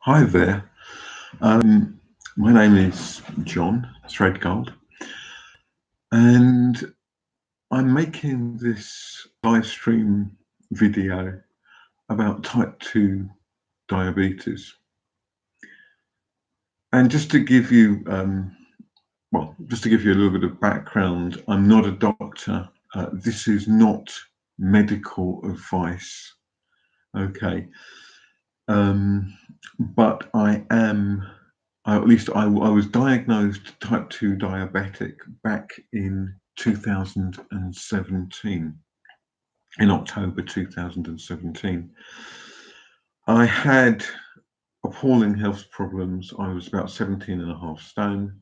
Hi there. My name is John Threadgold, and I'm making this live stream video about type 2 diabetes. And just to give you, just to give you a little bit of background, I'm not a doctor. This is not medical advice, okay? But I was diagnosed type 2 diabetic back in 2017, in October 2017. I had appalling health problems. I was about 17 and a half stone.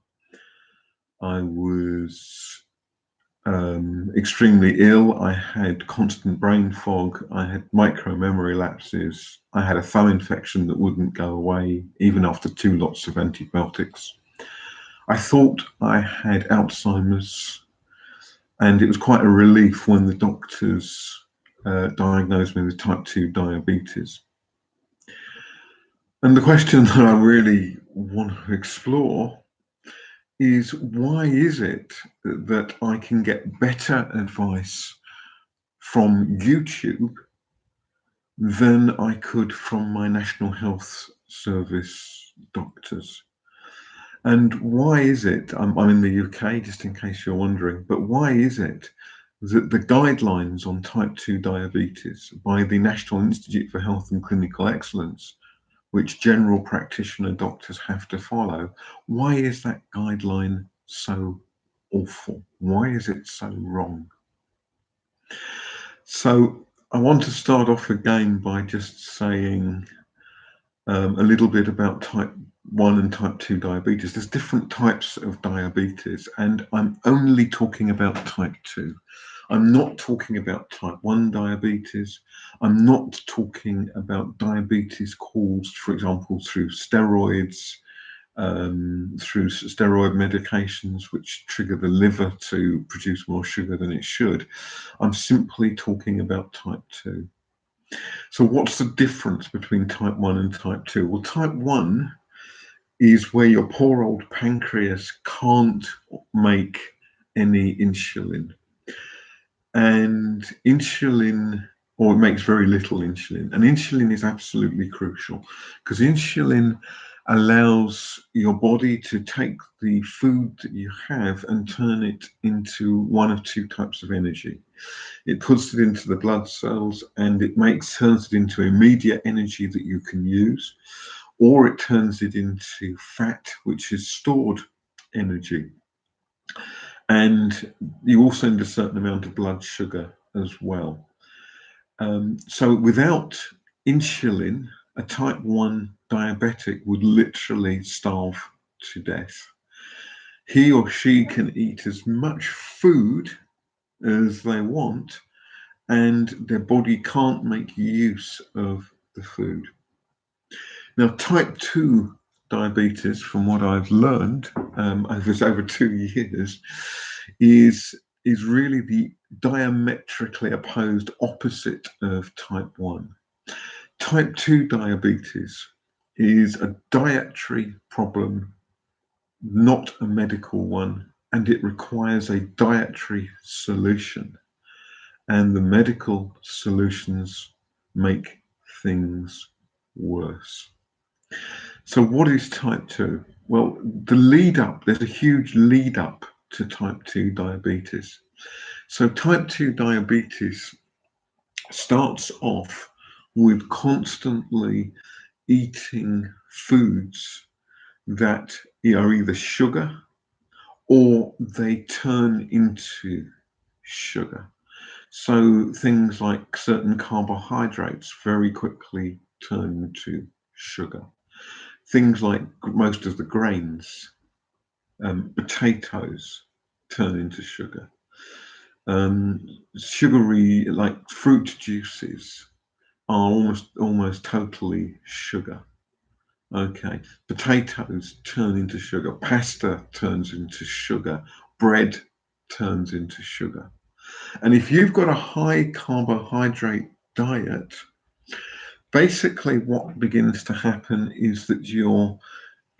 I was extremely ill. I had constant brain fog. I had micro memory lapses. I had a thumb infection that wouldn't go away even after 2 lots of antibiotics. I thought I had Alzheimer's, and it was quite a relief when the doctors diagnosed me with type 2 diabetes. And the question that I really want to explore is, why is it that I can get better advice from YouTube than I could from my National Health Service doctors? And why is it, I'm in the UK, just in case you're wondering, but why is it that the guidelines on type 2 diabetes by the National Institute for Health and Clinical Excellence, which general practitioner doctors have to follow, why is that guideline so awful? Why is it so wrong? So I want to start off again by just saying a little bit about type 1 and type 2 diabetes. There's different types of diabetes, and I'm only talking about type 2. I'm not talking about type 1 diabetes. I'm not talking about diabetes caused, for example, through steroids, through steroid medications which trigger the liver to produce more sugar than it should. I'm simply talking about type 2. So what's the difference between type 1 and type 2? Well, type 1 is where your poor old pancreas can't make any insulin. And insulin, or it makes very little insulin. And insulin is absolutely crucial, because insulin allows your body to take the food that you have and turn it into one of two types of energy. It puts it into the blood cells and it turns it into immediate energy that you can use, or it turns it into fat, which is stored energy. And you also need a certain amount of blood sugar as well. So without insulin, a type 1 diabetic would literally starve to death. He or she can eat as much food as they want, and their body can't make use of the food. Now, type 2 diabetes, from what I've learned over 2 years, is really the diametrically opposed opposite of type 1. Type 2 diabetes is a dietary problem, not a medical one, and it requires a dietary solution. And the medical solutions make things worse. So what is type 2? Well, there's a huge lead up to type 2 diabetes. So type 2 diabetes starts off with constantly eating foods that are either sugar or they turn into sugar. So things like certain carbohydrates very quickly turn into sugar. Things like most of the grains, potatoes, turn into sugar. Sugary, like fruit juices, are almost totally sugar. Okay, potatoes turn into sugar. Pasta turns into sugar. Bread turns into sugar. And if you've got a high carbohydrate diet, Basically, what begins to happen is that your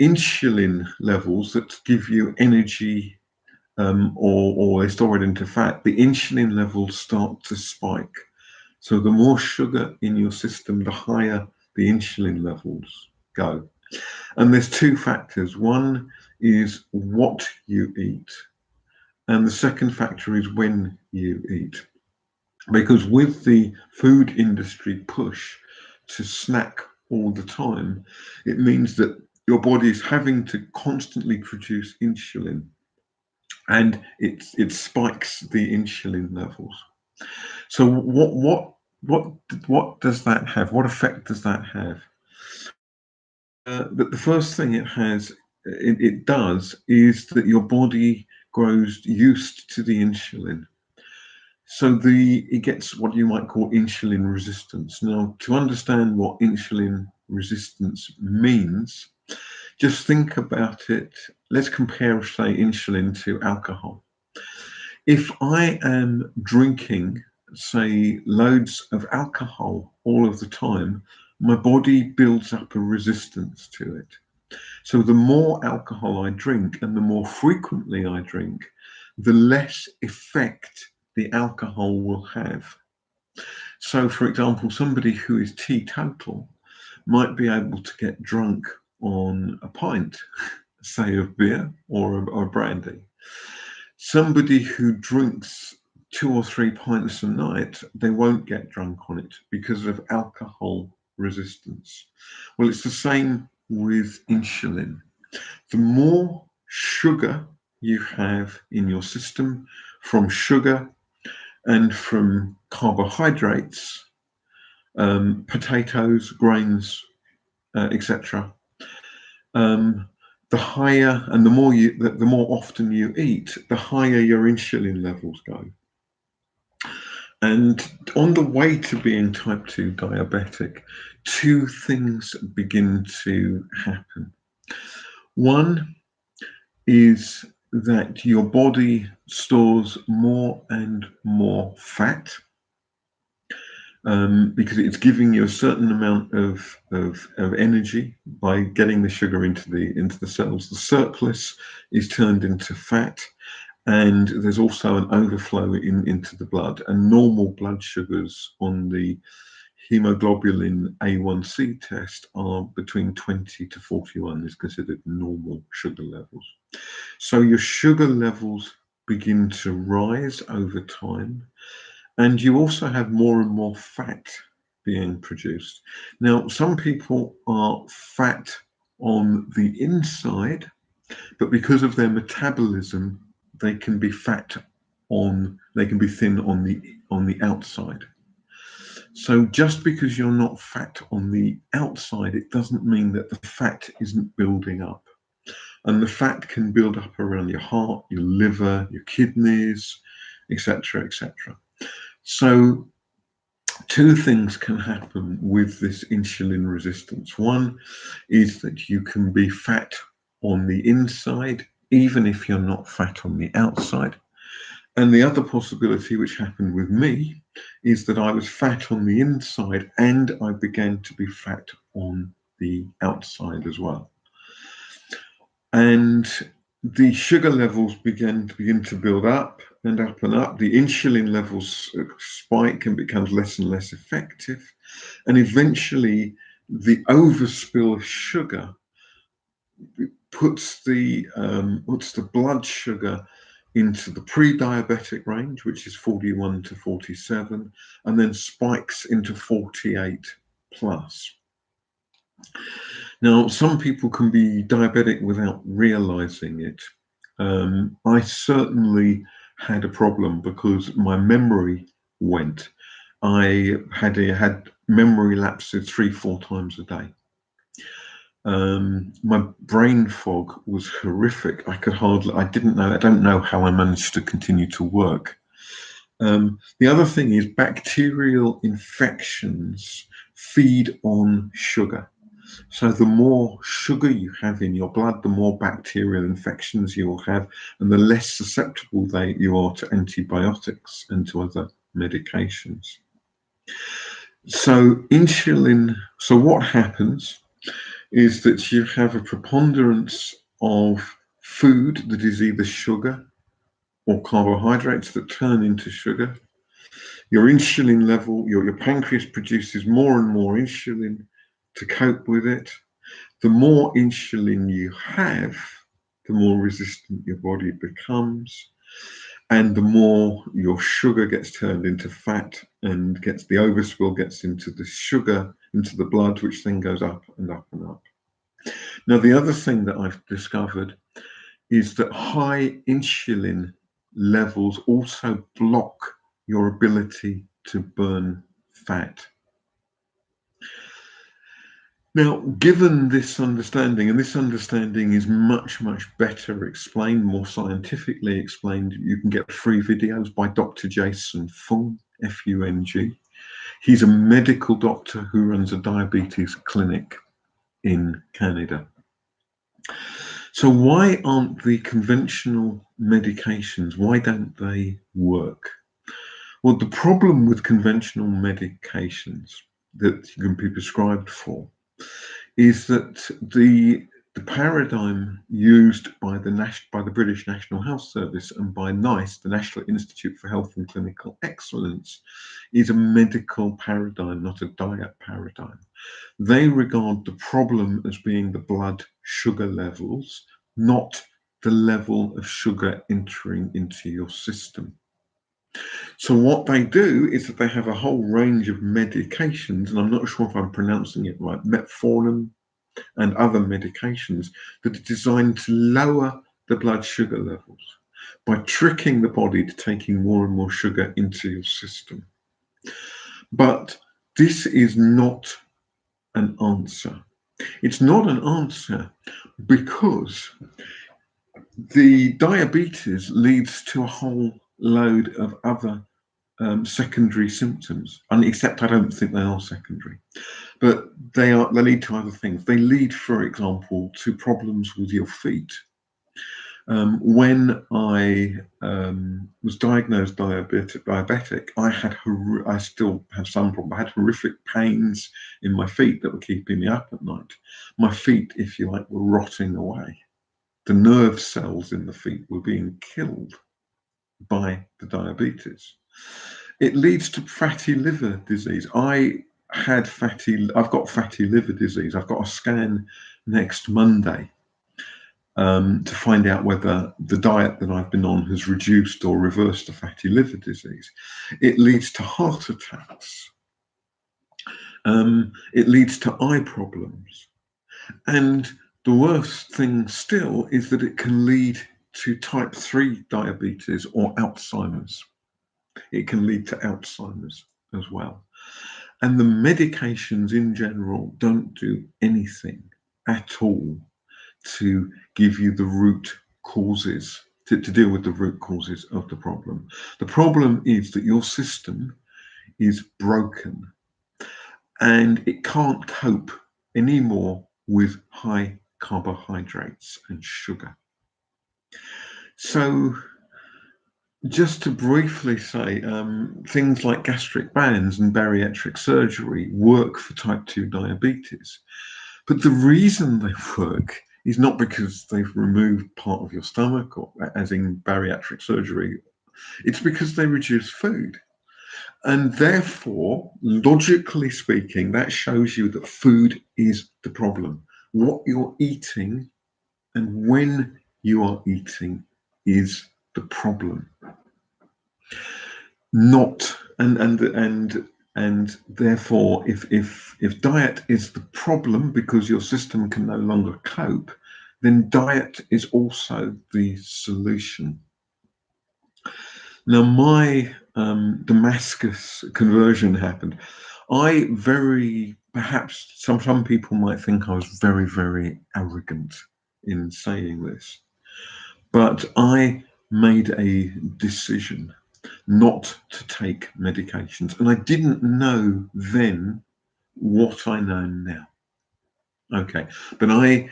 insulin levels that give you energy, or they store it into fat, the insulin levels start to spike. So the more sugar in your system, the higher the insulin levels go. And there's two factors. One is what you eat, and the second factor is when you eat. Because with the food industry push to snack all the time, it means that your body is having to constantly produce insulin, and it spikes the insulin levels. So what does that have? What effect does that have? The first thing it does is that your body grows used to the insulin. So it gets what you might call insulin resistance. Now, to understand what insulin resistance means, just think about it. Let's compare, say, insulin to alcohol. If I am drinking, say, loads of alcohol all of the time, my body builds up a resistance to it. So the more alcohol I drink and the more frequently I drink, the less effect the alcohol will have. So, for example, somebody who is teetotal might be able to get drunk on a pint, say, of beer or brandy. Somebody who drinks 2 or 3 pints a night, they won't get drunk on it because of alcohol resistance. Well, it's the same with insulin. The more sugar you have in your system from sugar and from carbohydrates, potatoes, grains, etc., the higher and the more often you eat, the higher your insulin levels go. And on the way to being type 2 diabetic, two things begin to happen. One is that your body stores more and more fat, because it's giving you a certain amount of energy by getting the sugar into the cells. The surplus is turned into fat, and there's also an overflow into the blood. And normal blood sugars on the hemoglobin A1C test are between 20 to 41 is considered normal sugar levels. So your sugar levels begin to rise over time, and you also have more and more fat being produced. Now, some people are fat on the inside, but because of their metabolism, they can be thin on the outside. So just because you're not fat on the outside, it doesn't mean that the fat isn't building up. And the fat can build up around your heart, your liver, your kidneys, etc., etc. So two things can happen with this insulin resistance. One is that you can be fat on the inside, even if you're not fat on the outside. And the other possibility, which happened with me, is that I was fat on the inside and I began to be fat on the outside as well. And the sugar levels begin to build up and up and up. The insulin levels spike and becomes less and less effective. And eventually the overspill of sugar puts the blood sugar into the pre-diabetic range, which is 41 to 47, and then spikes into 48 plus. Now, some people can be diabetic without realizing it. I certainly had a problem because my memory went. I had memory lapses 3-4 times a day. My brain fog was horrific. I don't know how I managed to continue to work. The other thing is bacterial infections feed on sugar. So the more sugar you have in your blood, the more bacterial infections you will have, and the less susceptible you are to antibiotics and to other medications. So insulin, so what happens is that you have a preponderance of food that is either sugar or carbohydrates that turn into sugar. Your insulin level, your pancreas produces more and more insulin to cope with it. The more insulin you have, the more resistant your body becomes, and the more your sugar gets turned into fat and gets the overspill gets into the sugar, into the blood, which then goes up and up and up. Now, the other thing that I've discovered is that high insulin levels also block your ability to burn fat. Now, given this understanding, and this understanding is much, much better explained, more scientifically explained, you can get free videos by Dr. Jason Fung, F-U-N-G. He's a medical doctor who runs a diabetes clinic in Canada. So why aren't the conventional medications, why don't they work? Well, the problem with conventional medications that you can be prescribed for is that the paradigm used by the British National Health Service and by NICE, the National Institute for Health and Clinical Excellence, is a medical paradigm, not a diet paradigm. They regard the problem as being the blood sugar levels, not the level of sugar entering into your system. So what they do is that they have a whole range of medications, and I'm not sure if I'm pronouncing it right, metformin and other medications that are designed to lower the blood sugar levels by tricking the body to taking more and more sugar into your system. But this is not an answer. It's not an answer because the diabetes leads to a whole load of other secondary symptoms, and except I don't think they are secondary, but they lead to other things. They lead, for example, to problems with your feet. When I was diagnosed diabetic, I still have some problem. I had horrific pains in my feet that were keeping me up at night. My feet, if you like, were rotting away. The nerve cells in the feet were being killed by the diabetes. It leads to fatty liver disease. I've got fatty liver disease. I've got a scan next Monday to find out whether the diet that I've been on has reduced or reversed the fatty liver disease. It leads to heart attacks. It leads to eye problems. And the worst thing still is that it can lead to type 3 diabetes or Alzheimer's. It can lead to Alzheimer's as well. And the medications in general don't do anything at all to give you the root causes, to deal with the root causes of the problem. The problem is that your system is broken and it can't cope anymore with high carbohydrates and sugar. So just to briefly say, things like gastric bands and bariatric surgery work for type 2 diabetes. But the reason they work is not because they've removed part of your stomach, or as in bariatric surgery. It's because they reduce food. And therefore, logically speaking, that shows you that food is the problem. What you're eating and when you are eating is the problem. Not and therefore, if diet is the problem because your system can no longer cope, then diet is also the solution. Now, my Damascus conversion happened. Perhaps some people might think I was very, very arrogant in saying this, but I made a decision not to take medications. And I didn't know then what I know now. Okay, but I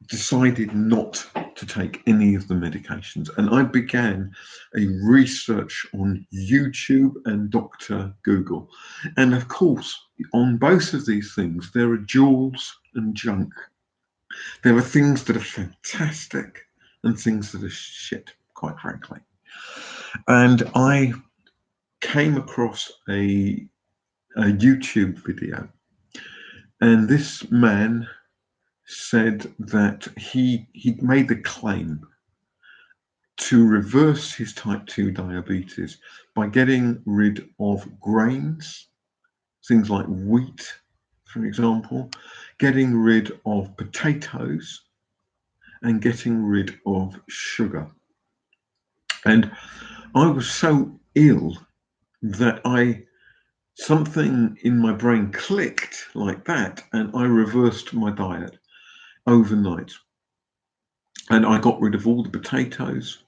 decided not not to take any of the medications. And I began a research on YouTube and Dr. Google. And of course, on both of these things, there are jewels and junk. There are things that are fantastic and things that are shit, quite frankly. And I came across a YouTube video, and this man said that he made the claim to reverse his type 2 diabetes by getting rid of grains, things like wheat, for example, getting rid of potatoes, and getting rid of sugar. And I was so ill that something in my brain clicked like that, and I reversed my diet overnight. And I got rid of all the potatoes,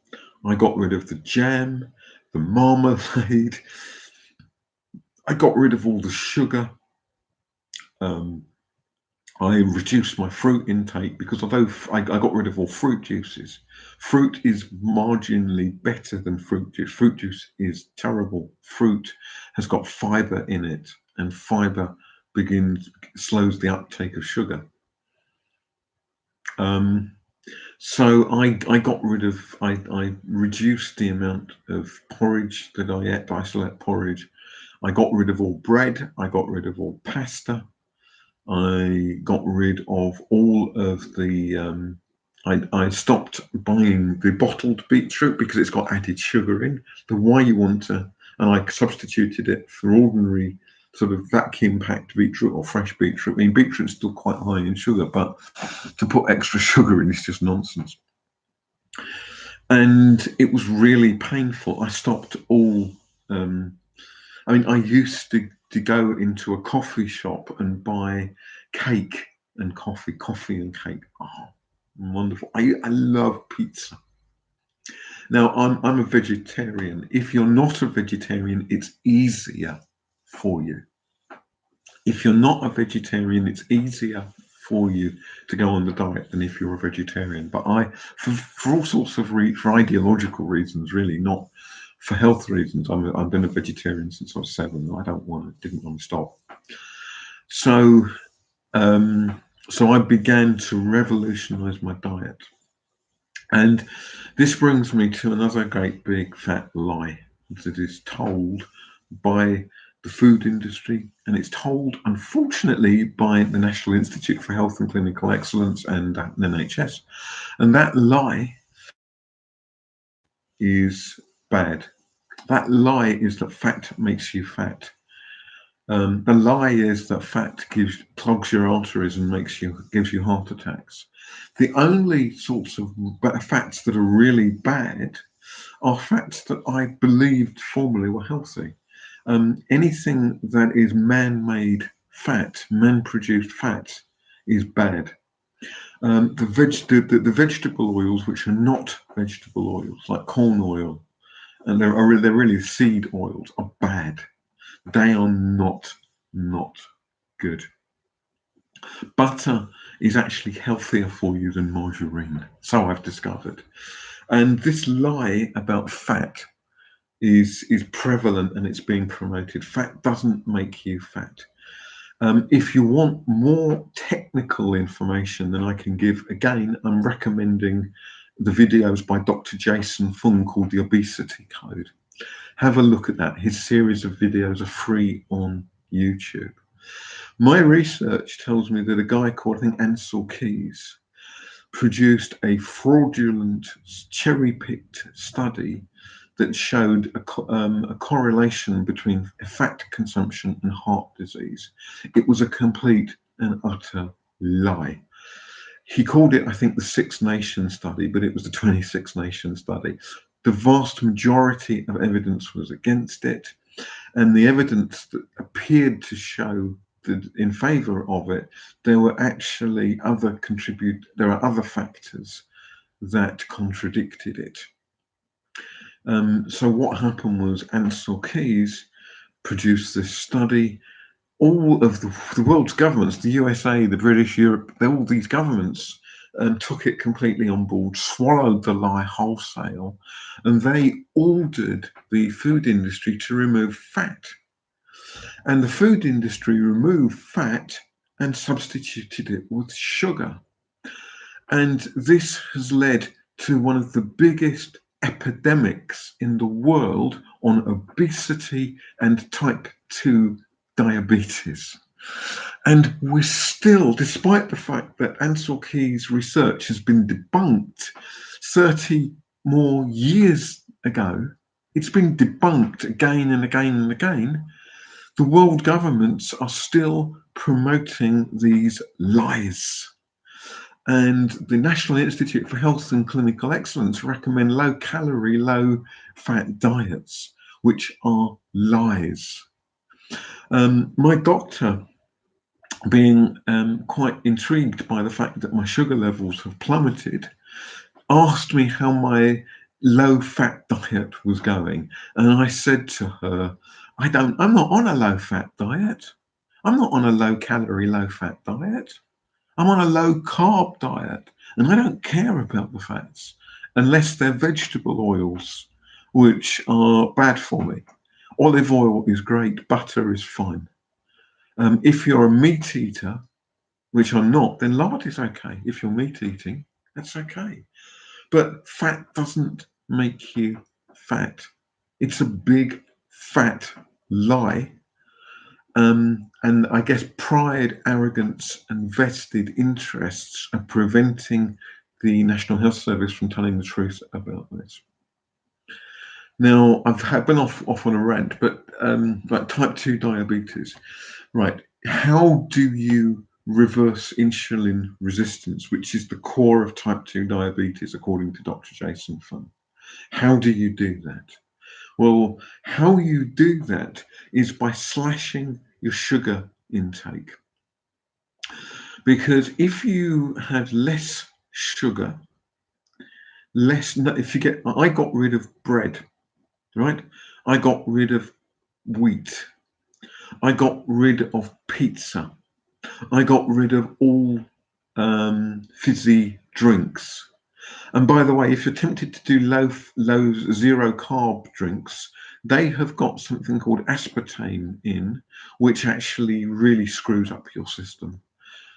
I got rid of the jam, the marmalade, I got rid of all the sugar. I reduced my fruit intake because although I got rid of all fruit juices, fruit is marginally better than fruit juice. Fruit juice is terrible. Fruit has got fiber in it, and fiber slows the uptake of sugar. So I reduced the amount of porridge that I ate. I still ate porridge. I got rid of all bread. I got rid of all pasta. I got rid of all of the. I stopped buying the bottled beetroot because it's got added sugar in. The why you want to, and I substituted it for ordinary sort of vacuum-packed beetroot or fresh beetroot. I mean, beetroot's still quite high in sugar, but to put extra sugar in is just nonsense. And it was really painful. I stopped all. I used to go into a coffee shop and buy cake and coffee and cake. Oh, wonderful. I love pizza. Now, I'm a vegetarian. If you're not a vegetarian, it's easier for you. If you're not a vegetarian, it's easier for you to go on the diet than if you're a vegetarian. But for all sorts of for ideological reasons, really, not for health reasons. I've been a vegetarian since I was 7. And I didn't want to stop. So I began to revolutionize my diet. And this brings me to another great big fat lie that is told by the food industry, and it's told, unfortunately, by the National Institute for Health and Clinical Excellence and NHS. And that lie is bad. That lie is that fat makes you fat. The lie is that fat clogs your arteries and gives you heart attacks. The only sorts of fats that are really bad are fats that I believed formerly were healthy. Anything that is man-made fat, man-produced fat, is bad. The vegetable oils, which are not vegetable oils, like corn oil, and they're really seed oils, are bad. They are not good. Butter is actually healthier for you than margarine, so I've discovered. And this lie about fat is prevalent, and it's being promoted. Fat doesn't make you fat. If you want more technical information than I can give, again, I'm recommending the videos by Dr. Jason Fung called The Obesity Code. Have a look at that. His series of videos are free on YouTube. My research tells me that a guy called, I think, Ansel Keys produced a fraudulent, cherry-picked study that showed a correlation between fat consumption and heart disease. It was a complete and utter lie. He called it, I think, the 6 Nation study, but it was the 26 Nation study. The vast majority of evidence was against it, and the evidence that appeared to show that in favor of it, there were actually other factors that contradicted it. So what happened was Ansel Keys produced this study. All of the world's governments, the USA, the British, Europe, all these governments and took it completely on board, swallowed the lie wholesale, and they ordered the food industry to remove fat. And the food industry removed fat and substituted it with sugar. And this has led to one of the biggest epidemics in the world on obesity and type 2 diabetes. And we're still, despite the fact that Ansel Keys' research has been debunked 30 more years ago, it's been debunked again and again and again. The world governments are still promoting these lies. And the National Institute for Health and Clinical Excellence recommend low calorie, low fat diets, which are lies. My doctor, being quite intrigued by the fact that my sugar levels have plummeted, asked me how my low fat diet was going. And I said to her, I'm not on a low fat diet. I'm not on a low calorie, low fat diet. I'm on a low carb diet, and I don't care about the fats unless they're vegetable oils, which are bad for me. Olive oil is great, butter is fine. If you're a meat eater, which I'm not, then lard is okay. If you're meat eating, that's okay. But fat doesn't make you fat. It's a big fat lie. And I guess pride, arrogance, and vested interests are preventing the National Health Service from telling the truth about this. Now, I've been off on a rant, but like type 2 diabetes, right? How do you reverse insulin resistance, which is the core of type 2 diabetes, according to Dr. Jason Fung? How do you do that? Well, how you do that is by slashing your sugar intake. Because if you have less sugar, I got rid of bread, right? I got rid of wheat. I got rid of pizza. I got rid of all fizzy drinks. And by the way, if you're tempted to do low zero carb drinks, they have got something called aspartame in, which actually really screws up your system.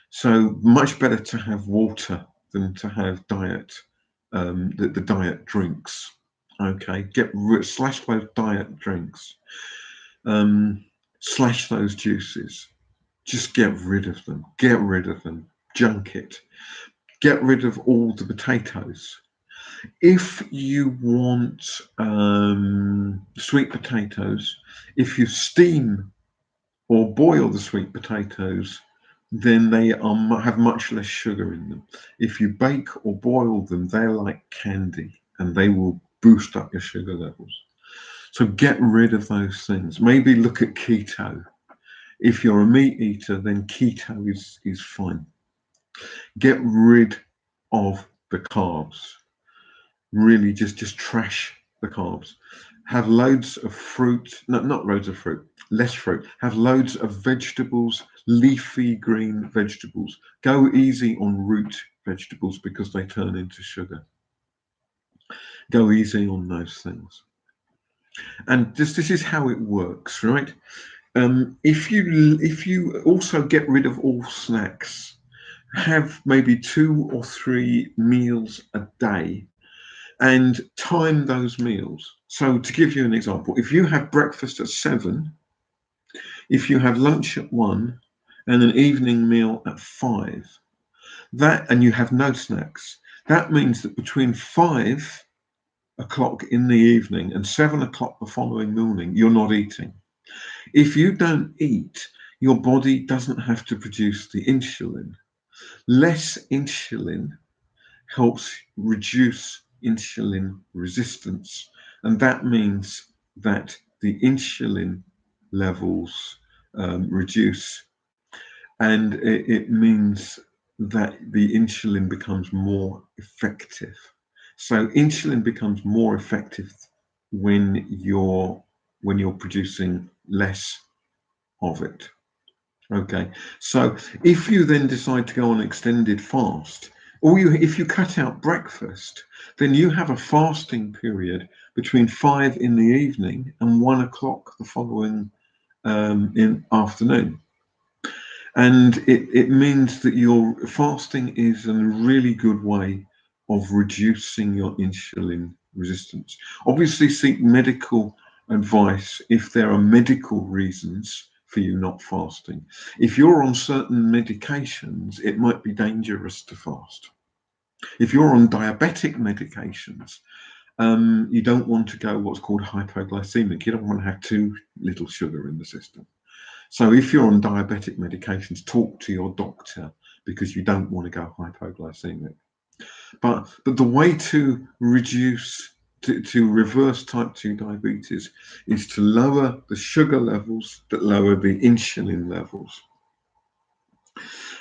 So much better to have water than to have the diet drinks. Okay, slash those diet drinks, slash those juices. Just get rid of them. Get rid of them. Junk it. Get rid of all the potatoes. If you want sweet potatoes, if you steam or boil the sweet potatoes, then they have much less sugar in them. If you bake or boil them, they're like candy and they will boost up your sugar levels. So get rid of those things. Maybe look at keto. If you're a meat eater, then keto is fine. Get rid of the carbs. Really just trash the carbs. Have loads of fruit, no, not loads of fruit, less fruit. Have loads of vegetables, leafy green vegetables. Go easy on root vegetables because they turn into sugar. Go easy on those things. And this is how it works, right? If you also get rid of all snacks, have maybe 2 or 3 meals a day and time those meals. So to give you an example, if you have breakfast at 7, if you have lunch at 1 and an evening meal at 5, and you have no snacks, that means that between 5 o'clock in the evening and 7 o'clock the following morning, you're not eating. If you don't eat, your body doesn't have to produce the insulin. Less insulin helps reduce insulin resistance, and that means that the insulin levels reduce, and it means that the insulin becomes more effective. So insulin becomes more effective when you're producing less of it. Okay, so if you then decide to go on extended fast, Or if you cut out breakfast, then you have a fasting period between 5 in the evening and 1 o'clock the following in afternoon. And it means that your fasting is a really good way of reducing your insulin resistance. Obviously, seek medical advice if there are medical reasons for you not fasting. If you're on certain medications, it might be dangerous to fast. If you're on diabetic medications, you don't want to go what's called hypoglycemic. You don't want to have too little sugar in the system. So if you're on diabetic medications, talk to your doctor because you don't want to go hypoglycemic. But the way to reduce, to reverse type 2 diabetes is to lower the sugar levels that lower the insulin levels.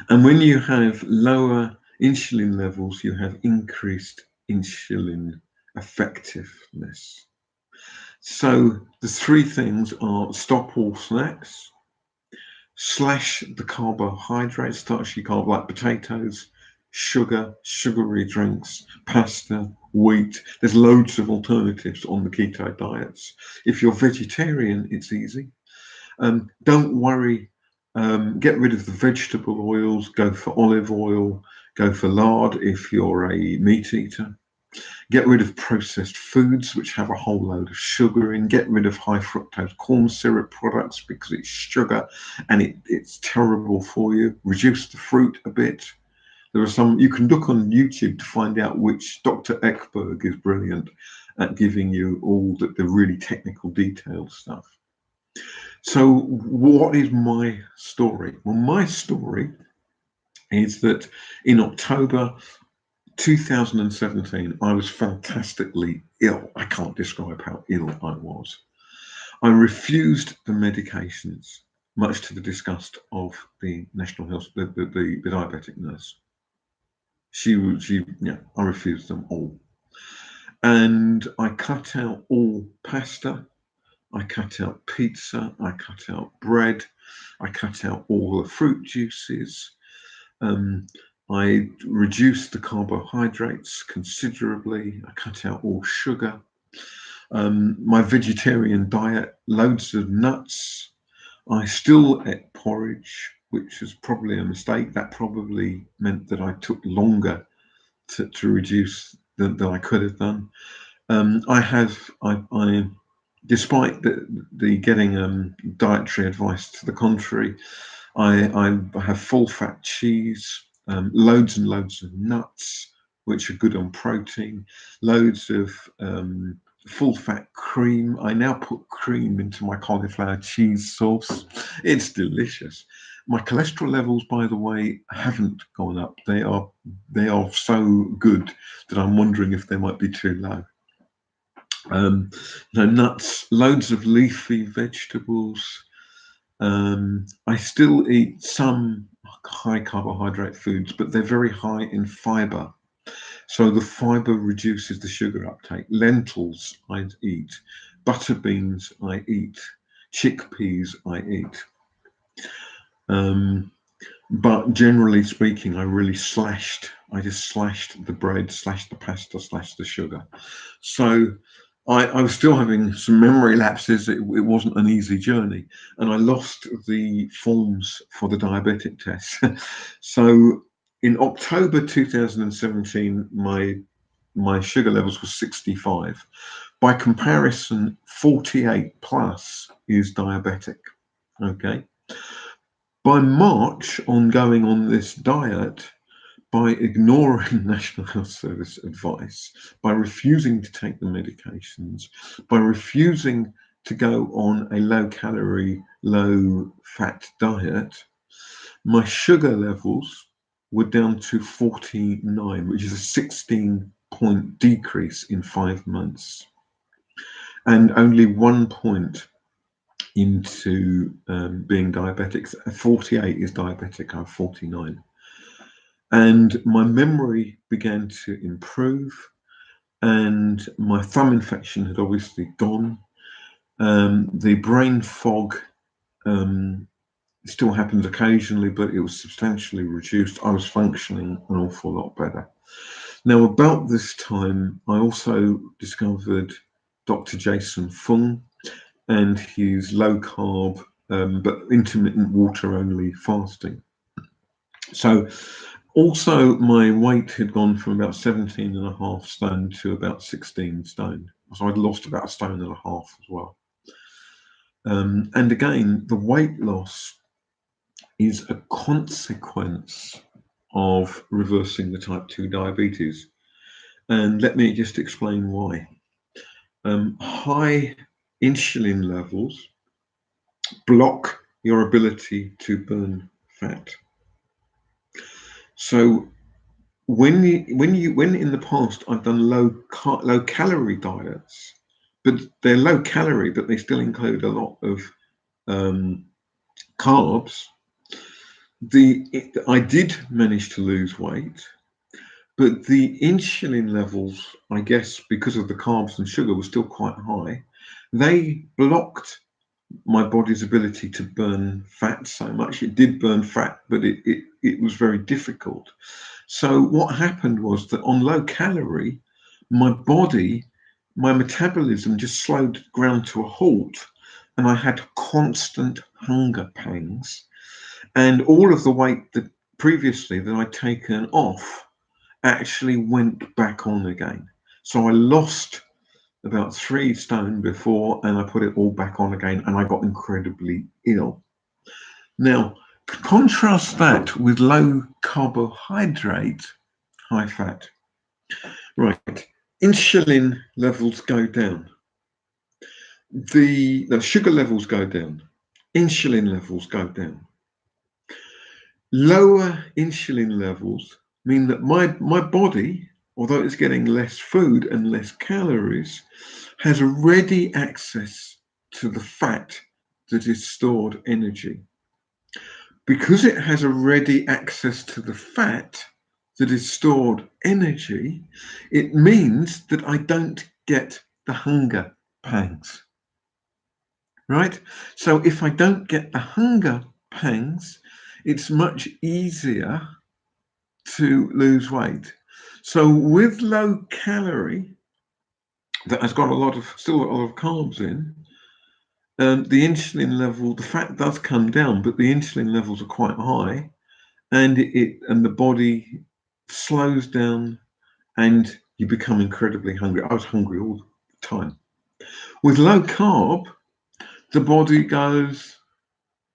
And when you have lower insulin levels, you have increased insulin effectiveness. So the three things are: stop all snacks, slash the carbohydrates, starchy carb like potatoes, sugar, sugary drinks, pasta, wheat. There's loads of alternatives on the keto diets. If you're vegetarian, it's easy. Don't worry. Get rid of the vegetable oils, go for olive oil, go for lard if you're a meat eater. Get rid of processed foods which have a whole load of sugar in. Get rid of high fructose corn syrup products because it's sugar and it's terrible for you. Reduce the fruit a bit. There are some, you can look on YouTube to find out which. Dr. Ekberg is brilliant at giving you all the really technical detailed stuff. So what is my story? Well, my story is that in October 2017, I was fantastically ill. I can't describe how ill I was. I refused the medications, much to the disgust of the National Health, the diabetic nurse. I refused them all. And I cut out all pasta. I cut out pizza, I cut out bread, I cut out all the fruit juices. I reduced the carbohydrates considerably. I cut out all sugar. My vegetarian diet, loads of nuts. I still ate porridge, which was probably a mistake. That probably meant that I took longer to reduce than I could have done. Despite the getting dietary advice to the contrary, I have full fat cheese, loads and loads of nuts, which are good on protein, loads of full fat cream. I now put cream into my cauliflower cheese sauce. It's delicious. My cholesterol levels, by the way, haven't gone up. They are so good that I'm wondering if they might be too low. Nuts, loads of leafy vegetables. I still eat some high carbohydrate foods, but they're very high in fiber. So the fiber reduces the sugar uptake. Lentils I eat, butter beans I eat, chickpeas I eat. But generally speaking, I just slashed the bread, slashed the pasta, slashed the sugar. So I was still having some memory lapses. It wasn't an easy journey, and I lost the forms for the diabetic test. So in October 2017, my sugar levels were 65. By comparison, 48 plus is diabetic. Okay. By March, on going on this diet, by ignoring National Health Service advice, by refusing to take the medications, by refusing to go on a low-calorie, low-fat diet, my sugar levels were down to 49, which is a 16-point decrease in 5 months, and only 1 point into being diabetic. 48 is diabetic, I'm 49. And my memory began to improve, and my thumb infection had obviously gone. The brain fog It still happens occasionally, but it was substantially reduced. I was functioning an awful lot better. Now, about this time, I also discovered Dr. Jason Fung and his low carb, but intermittent water only fasting. So also my weight had gone from about 17.5 stone to about 16 stone. So I'd lost about 1.5 stone as well. And again, the weight loss is a consequence of reversing the type 2 diabetes. And let me just explain why. High insulin levels block your ability to burn fat. So when in the past I've done low calorie diets, but they're low calorie, but they still include a lot of carbs. I did manage to lose weight, but the insulin levels, I guess, because of the carbs and sugar, were still quite high. They blocked my body's ability to burn fat so much. It did burn fat, but it was very difficult. So what happened was that on low calorie, my metabolism just slowed ground to a halt, and I had constant hunger pangs. And all of the weight that previously that I'd taken off actually went back on again. So I lost about 3 stone before, and I put it all back on again, and I got incredibly ill. Now, contrast that with low carbohydrate, high fat. Right, insulin levels go down. The sugar levels go down. Insulin levels go down. Lower insulin levels mean that my body, although it's getting less food and less calories, has ready access to the fat that is stored energy. Because it has a ready access to the fat that is stored energy, it means that I don't get the hunger pangs. Right? So if I don't get the hunger pangs, it's much easier to lose weight. So with low calorie, that has got still a lot of carbs in, the insulin level, the fat does come down, but the insulin levels are quite high, and the body slows down, and you become incredibly hungry. I was hungry all the time. With low carb, the body goes,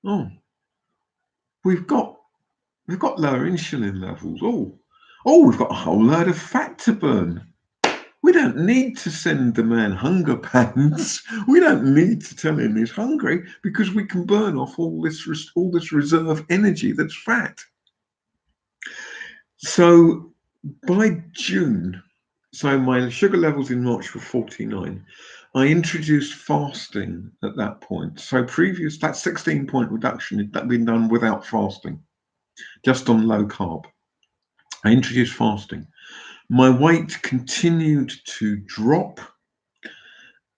oh, we've got lower insulin levels. Oh, we've got a whole load of fat to burn. We don't need to send the man hunger pangs. We don't need to tell him he's hungry, because we can burn off all this reserve energy that's fat. So by June, so my sugar levels in March were 49. I introduced fasting at that point. So that 16-point reduction had been done without fasting, just on low carb. I introduced fasting. My weight continued to drop,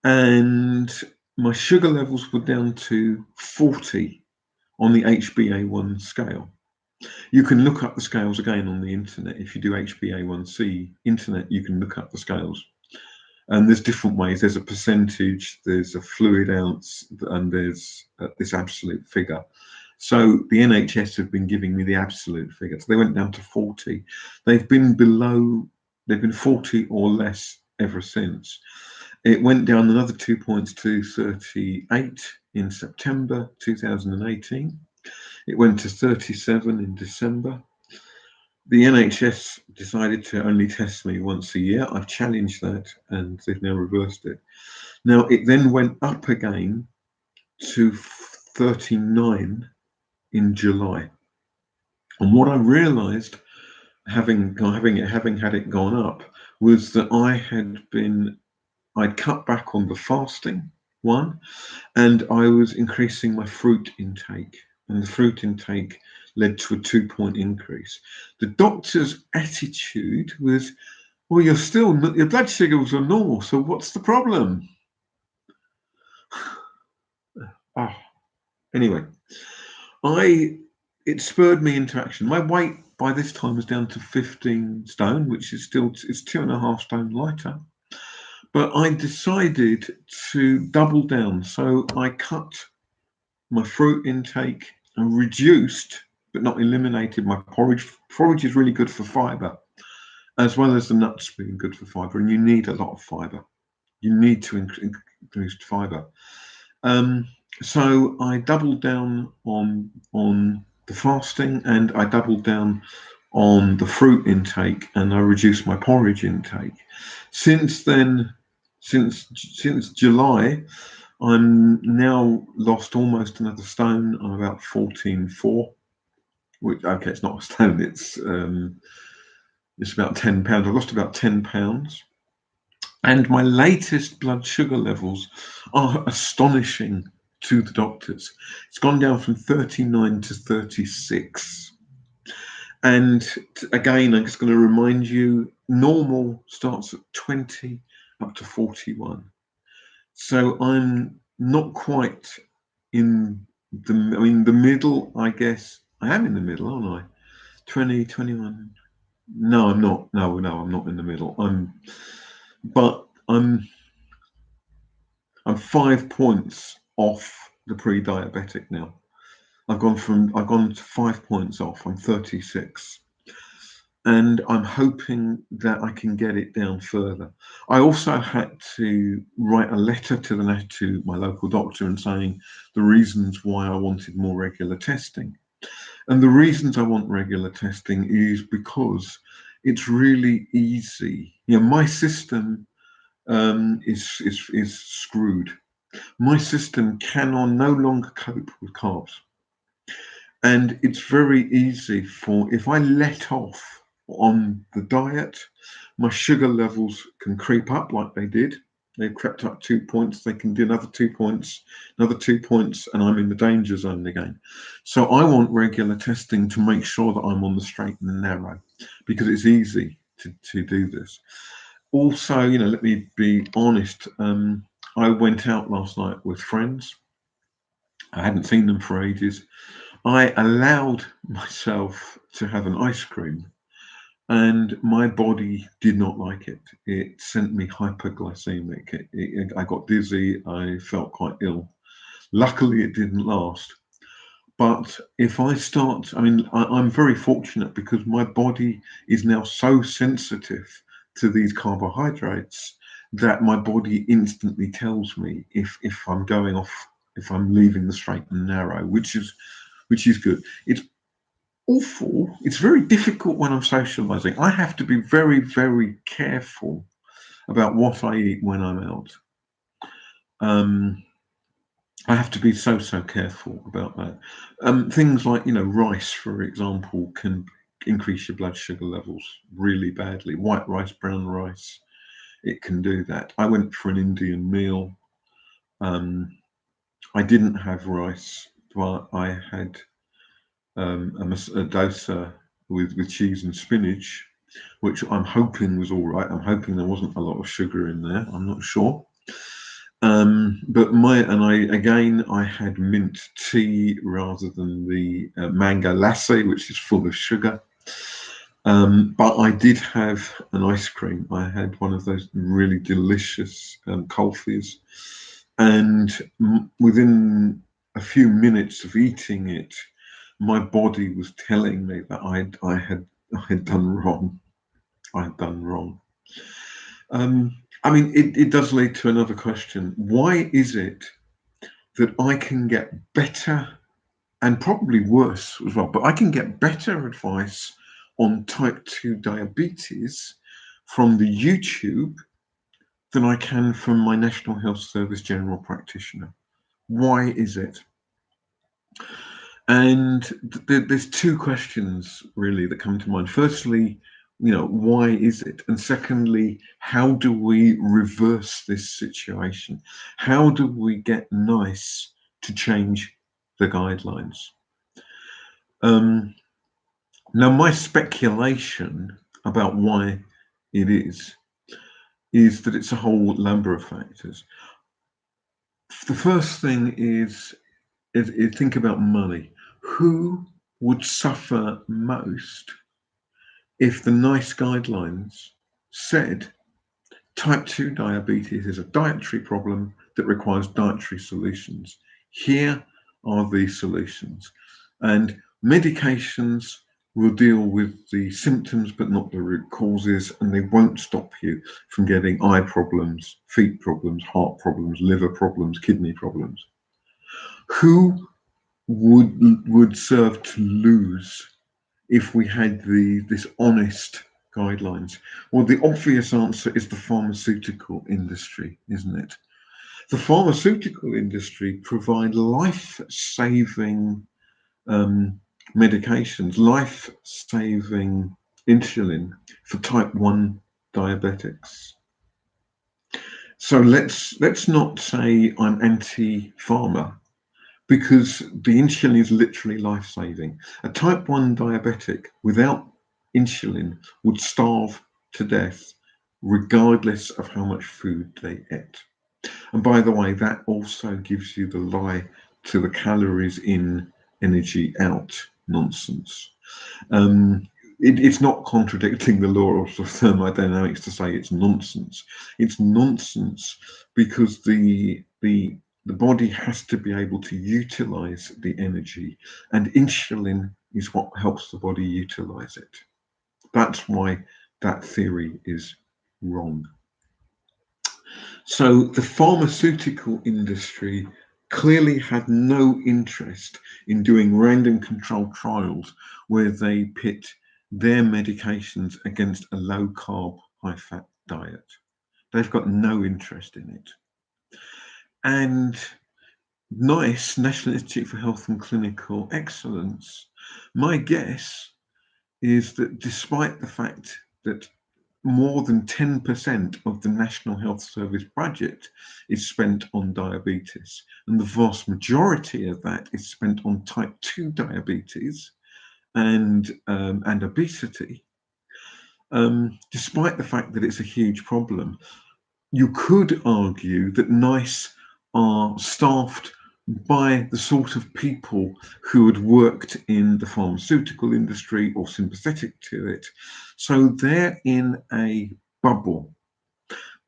and my sugar levels were down to 40 on the HbA1 scale. You can look up the scales again on the internet. If you do HbA1c internet, you can look up the scales. And there's different ways. There's a percentage, there's a fluid ounce, and there's this absolute figure. So the NHS have been giving me the absolute figure. So they went down to 40. They've been 40 or less ever since. It went down another 2 points to 38 in September 2018. It went to 37 in December. The NHS decided to only test me once a year. I've challenged that, and they've now reversed it. Now, it then went up again to 39 in July. And what I realized, having had it gone up, was that I'd cut back on the fasting one, and I was increasing my fruit intake, and the fruit intake led to a 2-point increase. The doctor's attitude was, well, your blood sugars are normal, so what's the problem? Anyway, It spurred me into action. My weight by this time was down to 15 stone, which is still, it's 2.5 stone lighter. But I decided to double down. So I cut my fruit intake and reduced, but not eliminated, my porridge. Porridge is really good for fiber, as well as the nuts being good for fiber. And you need a lot of fiber. You need to increase fiber. So I doubled down on the fasting, and I doubled down on the fruit intake, and I reduced my porridge intake. Since then, since July, I'm now lost almost another stone. I'm about 14.4, which, okay, it's not a stone. It's about 10 pounds. I've lost about 10 pounds. And my latest blood sugar levels are astonishing to the doctors. It's gone down from 39 to 36. And again, I'm just going to remind you, normal starts at 20 up to 41. So I'm not quite in the middle, I guess. I am in the middle, aren't I? 20, 21. No, I'm not. No, I'm not in the middle. But I'm 5 points off the pre-diabetic now. I've gone to 5 points off. I'm 36. And I'm hoping that I can get it down further. I also had to write a letter to my local doctor and saying the reasons why I wanted more regular testing. And the reasons I want regular testing is because it's really easy. My system is screwed. My system can no longer cope with carbs. And it's very easy if I let off on the diet, my sugar levels can creep up like they did. They crept up 2 points. They can do another 2 points, another 2 points, and I'm in the danger zone again. So I want regular testing to make sure that I'm on the straight and narrow, because it's easy to do this. Also, let me be honest. I went out last night with friends. I hadn't seen them for ages. I allowed myself to have an ice cream, and my body did not like it. It sent me hyperglycemic. I got dizzy. I felt quite ill. Luckily, it didn't last. But if I start, I'm very fortunate because my body is now so sensitive to these carbohydrates that my body instantly tells me if I'm going off, if I'm leaving the straight and narrow, which is good. It's awful. It's very difficult when I'm socializing. I have to be very, very careful about what I eat when I'm out. I have to be so careful about that. Things like, rice, for example, can increase your blood sugar levels really badly. White rice, brown rice, it can do that. I went for an Indian meal. I didn't have rice, but I had a dosa with cheese and spinach, which I'm hoping was all right. I'm hoping there wasn't a lot of sugar in there. I'm not sure. But I had mint tea rather than the mango lassi, which is full of sugar. But I did have an ice cream. I had one of those really delicious kulfis, and within a few minutes of eating it, my body was telling me that I had done wrong. I had done wrong. It does lead to another question. Why is it that I can get better, and probably worse as well, but I can get better advice on type 2 diabetes from the YouTube than I can from my National Health Service general practitioner? Why is it? And there's two questions really that come to mind. Firstly, why is it? And secondly, how do we reverse this situation? How do we get NICE to change the guidelines? Now, my speculation about why it is that it's a whole number of factors. The first thing is think about money. Who would suffer most if the NICE guidelines said type 2 diabetes is a dietary problem that requires dietary solutions? Here are the solutions. And medications will deal with the symptoms but not the root causes, and they won't stop you from getting eye problems, feet problems, heart problems, liver problems, kidney problems. Who would serve to lose if we had this honest guidelines? Well, the obvious answer is the pharmaceutical industry, isn't it? The pharmaceutical industry provide life-saving medications, life-saving insulin for type 1 diabetics. So let's not say I'm anti-pharma, because the insulin is literally life-saving. A type 1 diabetic without insulin would starve to death regardless of how much food they ate. And by the way, that also gives you the lie to the calories in, energy out nonsense. It's not contradicting the law of thermodynamics to say it's nonsense. It's nonsense because the body has to be able to utilize the energy, and insulin is what helps the body utilize it. That's why that theory is wrong. So the pharmaceutical industry clearly had no interest in doing random controlled trials where they pit their medications against a low carb, high fat diet. They've got no interest in it. And NICE, National Institute for Health and Clinical Excellence, my guess is that despite the fact that more than 10% of the National Health Service budget is spent on diabetes, and the vast majority of that is spent on type 2 diabetes and obesity. Despite the fact that it's a huge problem, you could argue that NICE are staffed by the sort of people who had worked in the pharmaceutical industry or sympathetic to it. So they're in a bubble.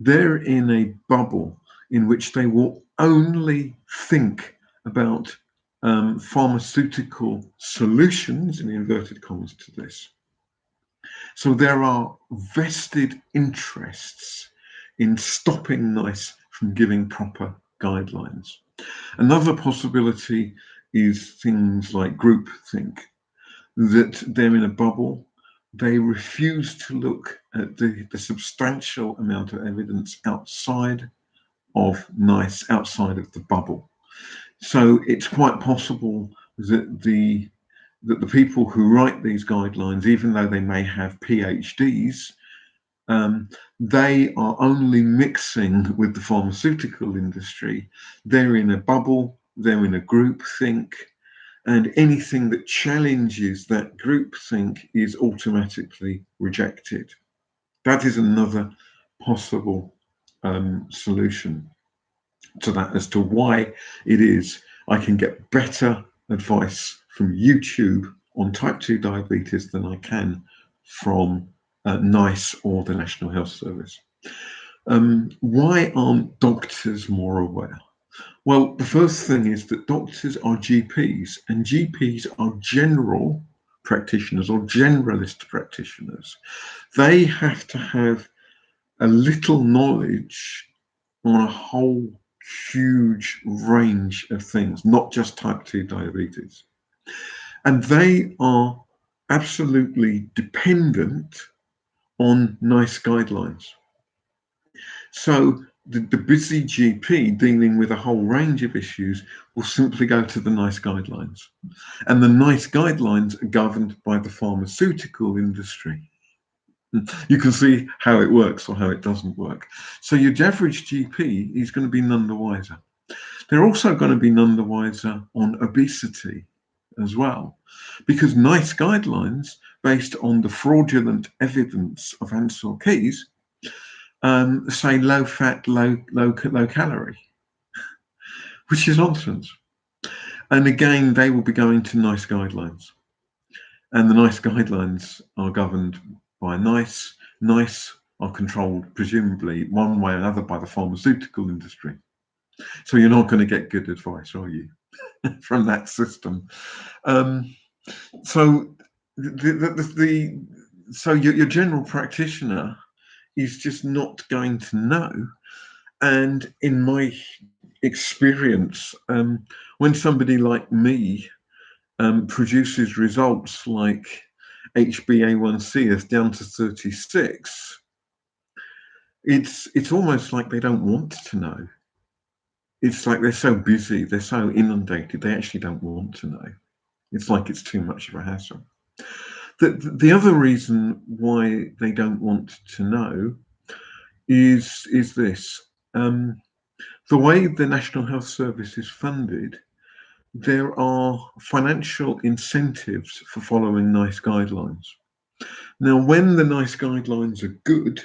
They're in a bubble in which they will only think about pharmaceutical solutions, in inverted commas, to this. So there are vested interests in stopping NICE from giving proper guidelines. Another possibility is things like groupthink, that they're in a bubble. They refuse to look at the substantial amount of evidence outside of NICE, outside of the bubble. So it's quite possible that the people who write these guidelines, even though they may have PhDs, they are only mixing with the pharmaceutical industry. They're in a bubble, they're in a group think, and anything that challenges that group think is automatically rejected. That is another possible solution to that, as to why it is I can get better advice from YouTube on type 2 diabetes than I can from NICE or the National Health Service. Why aren't doctors more aware? Well, the first thing is that doctors are GPs, and GPs are general practitioners or generalist practitioners. They have to have a little knowledge on a whole huge range of things, not just type 2 diabetes. And they are absolutely dependent on NICE guidelines. So the busy GP dealing with a whole range of issues will simply go to the NICE guidelines. And the NICE guidelines are governed by the pharmaceutical industry. You can see how it works or how it doesn't work. So your average GP is going to be none the wiser. They're also going to be none the wiser on obesity as well, because NICE guidelines, based on the fraudulent evidence of Ansel Keys, say low fat, low calorie, which is nonsense. And again, they will be going to NICE guidelines. And the NICE guidelines are governed by NICE. NICE are controlled, presumably, one way or another by the pharmaceutical industry. So you're not going to get good advice, are you, from that system? So your general practitioner is just not going to know. And in my experience, when somebody like me produces results like HbA1c is down to 36, it's almost like they don't want to know. It's like they're so busy, they're so inundated, they actually don't want to know. It's like it's too much of a hassle. The other reason why they don't want to know is this. The way the National Health Service is funded, there are financial incentives for following NICE guidelines. Now, when the NICE guidelines are good,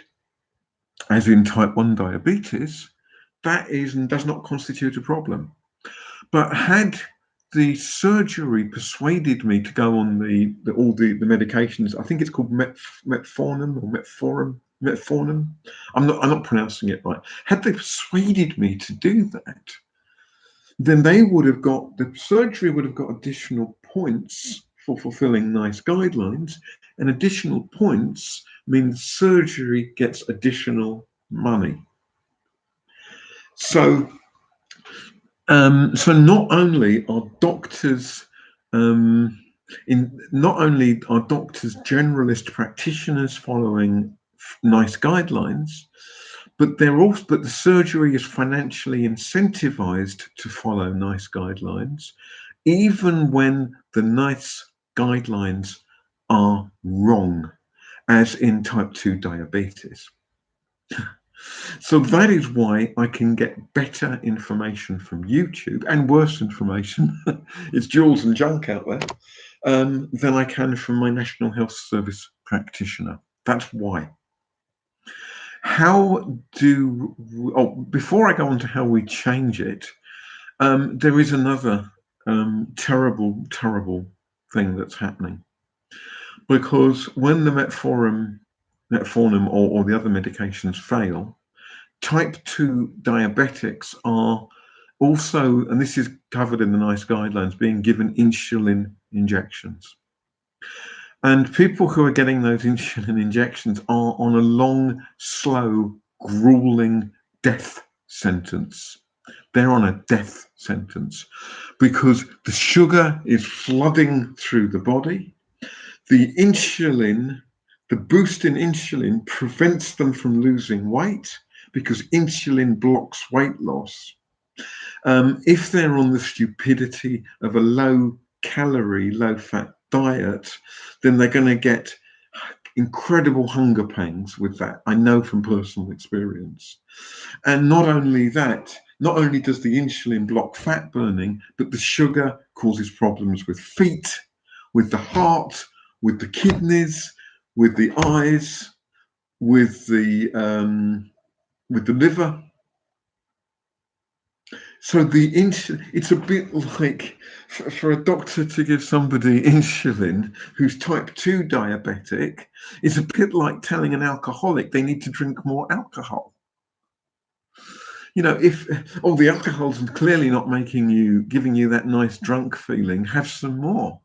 as in type 1 diabetes, that is and does not constitute a problem. But had the surgery persuaded me to go on all the medications, I think it's called metformin or metformin. I'm not pronouncing it right. Had they persuaded me to do that, then the surgery would have got additional points for fulfilling NICE guidelines, and additional points means surgery gets additional money. So not only are doctors generalist practitioners following NICE guidelines, but the surgery is financially incentivized to follow NICE guidelines, even when the NICE guidelines are wrong, as in type 2 diabetes. So that is why I can get better information from YouTube and worse information, it's jewels and junk out there, than I can from my National Health Service practitioner. That's why. Before I go on to how we change it, there is another terrible thing that's happening. Because when the metformin or the other medications fail, type 2 diabetics are also, and this is covered in the NICE guidelines, being given insulin injections. And people who are getting those insulin injections are on a long, slow, grueling death sentence. They're on a death sentence because the sugar is flooding through the body. The boost in insulin prevents them from losing weight because insulin blocks weight loss. If they're on the stupidity of a low-calorie, low-fat diet, then they're going to get incredible hunger pangs with that. I know from personal experience. And not only that, not only does the insulin block fat burning, but the sugar causes problems with feet, with the heart, with the kidneys, with the eyes, with the liver. So it's a bit like for a doctor to give somebody insulin who's type 2 diabetic, it's a bit like telling an alcoholic they need to drink more alcohol. You know, if the alcohol's clearly not giving you that nice drunk feeling, have some more.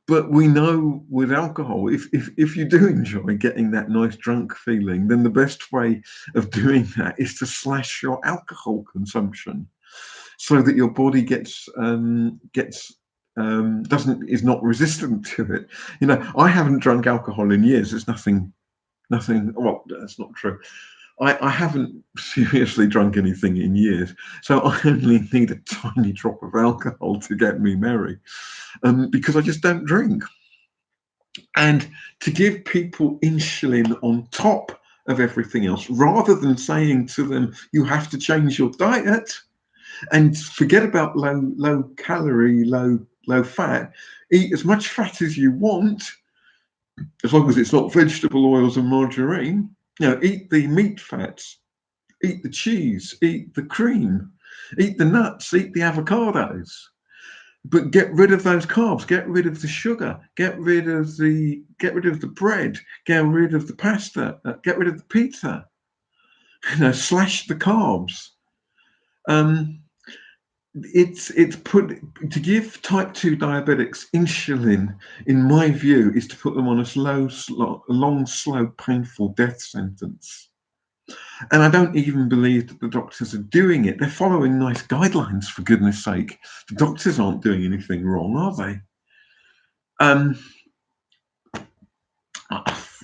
But we know with alcohol, if you do enjoy getting that nice drunk feeling, then the best way of doing that is to slash your alcohol consumption, so that your body is not resistant to it. You know, I haven't drunk alcohol in years. There's nothing. Well, that's not true. I haven't seriously drunk anything in years, so I only need a tiny drop of alcohol to get me merry, because I just don't drink. And to give people insulin on top of everything else, rather than saying to them, you have to change your diet and forget about low calorie, low fat, eat as much fat as you want, as long as it's not vegetable oils and margarine. You know, eat the meat fats, eat the cheese, eat the cream, eat the nuts, eat the avocados. But get rid of those carbs, get rid of the sugar, get rid of the bread, get rid of the pasta, get rid of the pizza. Slash the carbs. Um, it's put to give type 2 diabetics insulin, in my view, is to put them on a long, slow, painful death sentence. And I don't even believe that the doctors are doing it. They're following nice guidelines, for goodness sake. The doctors aren't doing anything wrong, are they? um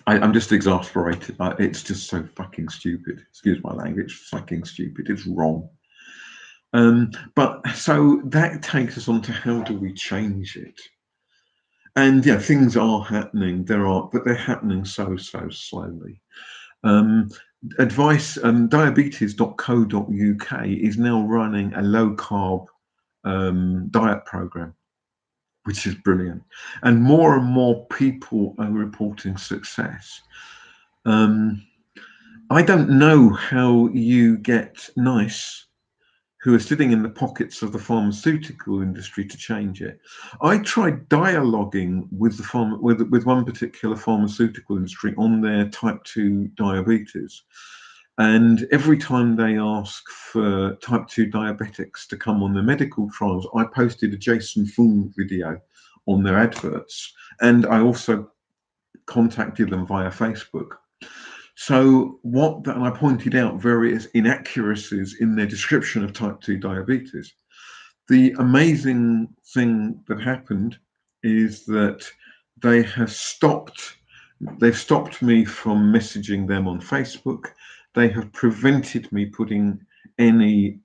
I'm just exasperated. It's just so fucking stupid. Excuse my language. Fucking stupid. It's wrong. But so that takes us on to how do we change it? And yeah, things are happening. But they're happening so slowly. Um, diabetes.co.uk is now running a low carb diet program, which is brilliant. And more people are reporting success. I don't know how you get NICE, who are sitting in the pockets of the pharmaceutical industry, to change it. I tried dialoguing with with one particular pharmaceutical industry on their type 2 diabetes. And every time they ask for type 2 diabetics to come on their medical trials, I posted a Jason Fung video on their adverts. And I also contacted them via Facebook. So and I pointed out various inaccuracies in their description of type 2 diabetes. The amazing thing that happened is that they have they've stopped me from messaging them on Facebook. They have prevented me putting any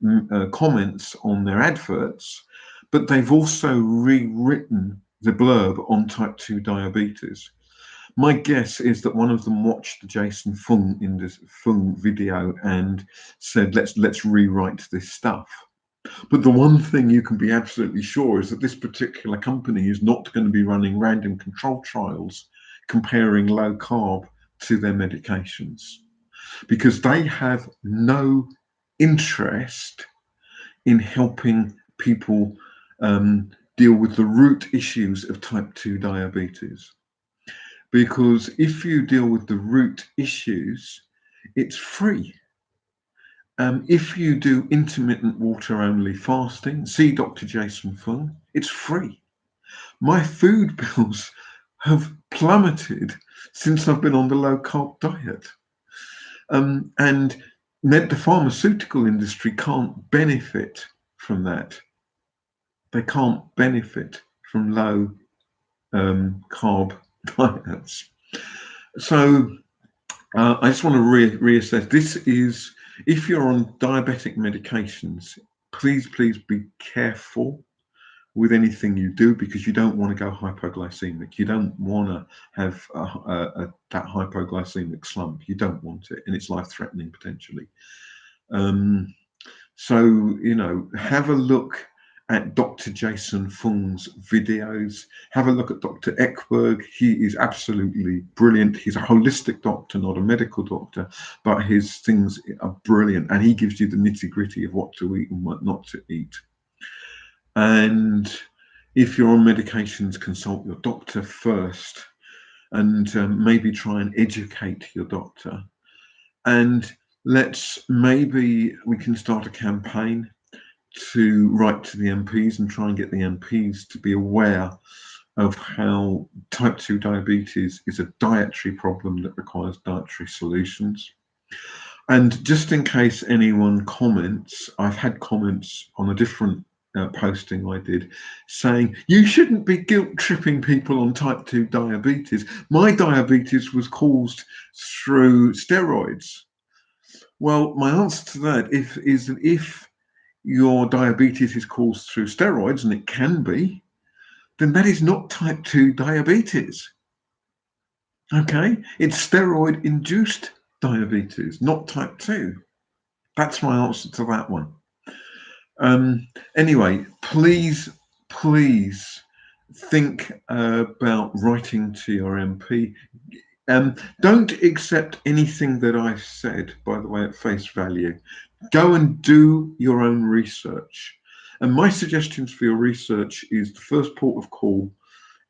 comments on their adverts, but they've also rewritten the blurb on type 2 diabetes. My guess is that one of them watched the Jason Fung in this Fung video and said, let's rewrite this stuff. But the one thing you can be absolutely sure is that this particular company is not going to be running random control trials comparing low carb to their medications, because they have no interest in helping people deal with the root issues of type 2 diabetes. Because if you deal with the root issues, it's free. If you do intermittent water only fasting, see Dr. Jason Fung, it's free. My food bills have plummeted since I've been on the low carb diet. And the pharmaceutical industry can't benefit from that. They can't benefit from low carb diets. So I just want to reassess. This is, if you're on diabetic medications, please be careful with anything you do, because you don't want to go hypoglycemic. You don't want to have that hypoglycemic slump. You don't want it, and it's life-threatening potentially. So, have a look at Dr. Jason Fung's videos. Have a look at Dr. Ekberg. He is absolutely brilliant. He's a holistic doctor, not a medical doctor, but his things are brilliant. And he gives you the nitty-gritty of what to eat and what not to eat. And if you're on medications, consult your doctor first, and maybe try and educate your doctor. And maybe we can start a campaign to write to the MPs and try and get the MPs to be aware of how type 2 diabetes is a dietary problem that requires dietary solutions. And just in case anyone comments, I've had comments on a different posting I did saying, you shouldn't be guilt tripping people on type 2 diabetes. My diabetes was caused through steroids. Well, my answer to that is that if your diabetes is caused through steroids, and it can be, then that is not type 2 diabetes. Okay, it's steroid induced diabetes, not type 2. That's my answer to that one. Anyway, please think about writing to your MP. Don't accept anything that I've said, by the way, at face value. Go and do your own research. And my suggestions for your research is the first port of call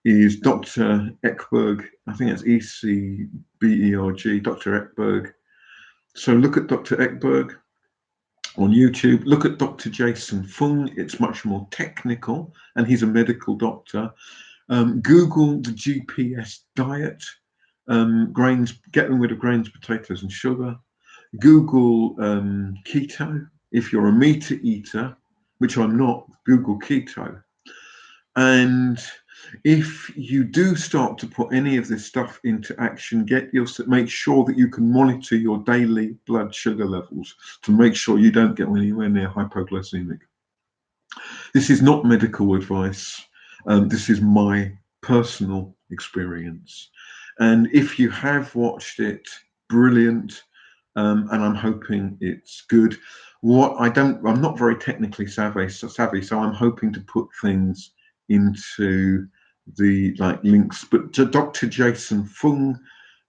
is Dr. Ekberg. I think it's Ecberg, Dr. Ekberg. So look at Dr. Ekberg on YouTube. Look at Dr. Jason Fung. It's much more technical, and he's a medical doctor. Google the GPS diet. Grains, getting rid of grains, potatoes, and sugar. Google keto. If you're a meat eater, which I'm not, Google keto. And if you do start to put any of this stuff into action, make sure that you can monitor your daily blood sugar levels to make sure you don't get anywhere near hypoglycemic. This is not medical advice. This is my personal experience. And if you have watched it, brilliant. And I'm hoping it's good. I'm not very technically savvy, so I'm hoping to put things into the links. But to Dr. Jason Fung,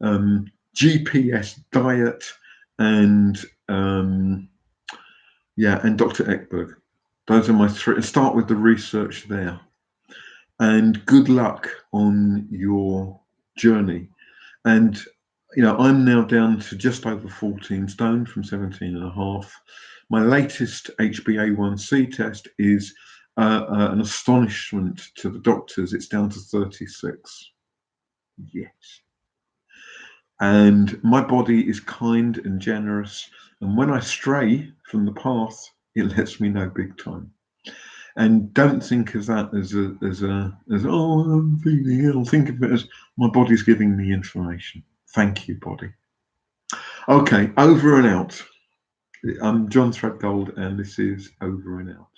GPS diet, and and Dr. Ekberg. Those are my three. Start with the research there. And good luck on your journey. And I'm now down to just over 14 stone from 17 and a half. My latest HbA1c test is an astonishment to the doctors. It's down to 36. Yes. And my body is kind and generous. And when I stray from the path, it lets me know big time. And don't think of that as oh, I'm feeling ill. Think of it as my body's giving me information. Thank you, body. Okay, over and out. I'm John Threadgold, and this is Over and Out.